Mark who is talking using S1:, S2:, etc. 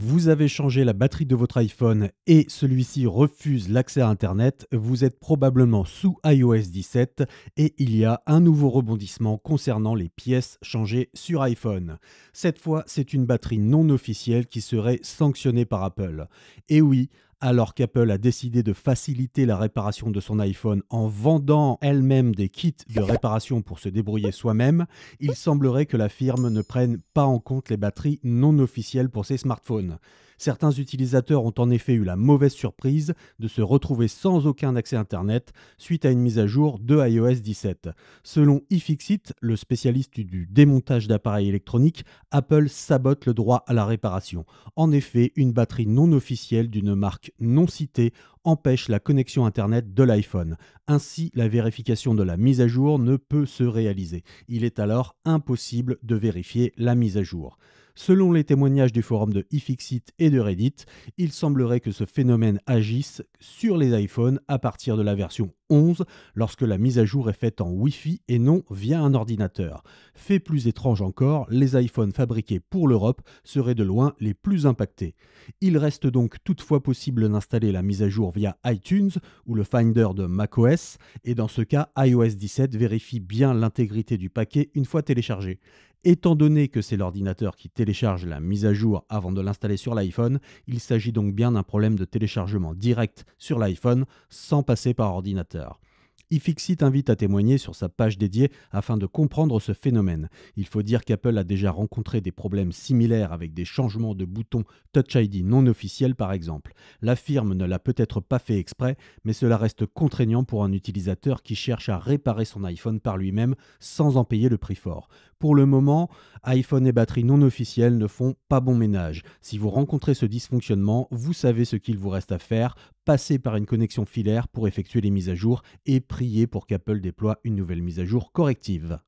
S1: Vous avez changé la batterie de votre iPhone et celui-ci refuse l'accès à Internet, vous êtes probablement sous iOS 17 et il y a un nouveau rebondissement concernant les pièces changées sur iPhone. Cette fois, c'est une batterie non officielle qui serait sanctionnée par Apple. Et oui, alors qu'Apple a décidé de faciliter la réparation de son iPhone en vendant elle-même des kits de réparation pour se débrouiller soi-même, il semblerait que la firme ne prenne pas en compte les batteries non officielles pour ses smartphones. Certains utilisateurs ont en effet eu la mauvaise surprise de se retrouver sans aucun accès Internet suite à une mise à jour de iOS 17. Selon iFixit, le spécialiste du démontage d'appareils électroniques, Apple sabote le droit à la réparation. En effet, une batterie non officielle d'une marque non citée empêche la connexion Internet de l'iPhone. Ainsi, la vérification de la mise à jour ne peut se réaliser. Il est alors impossible de vérifier la mise à jour. Selon les témoignages du forum de iFixit et de Reddit, il semblerait que ce phénomène agisse sur les iPhones à partir de la version 11 lorsque la mise à jour est faite en Wi-Fi et non via un ordinateur. Fait plus étrange encore, les iPhones fabriqués pour l'Europe seraient de loin les plus impactés. Il reste donc toutefois possible d'installer la mise à jour via iTunes ou le Finder de macOS et dans ce cas, iOS 17 vérifie bien l'intégrité du paquet une fois téléchargé. Étant donné que c'est l'ordinateur qui télécharge la mise à jour avant de l'installer sur l'iPhone, il s'agit donc bien d'un problème de téléchargement direct sur l'iPhone sans passer par ordinateur. iFixit invite à témoigner sur sa page dédiée afin de comprendre ce phénomène. Il faut dire qu'Apple a déjà rencontré des problèmes similaires avec des changements de boutons Touch ID non officiels par exemple. La firme ne l'a peut-être pas fait exprès, mais cela reste contraignant pour un utilisateur qui cherche à réparer son iPhone par lui-même sans en payer le prix fort. Pour le moment, iPhone et batterie non officielle ne font pas bon ménage. Si vous rencontrez ce dysfonctionnement, vous savez ce qu'il vous reste à faire. Passez par une connexion filaire pour effectuer les mises à jour et priez pour qu'Apple déploie une nouvelle mise à jour corrective.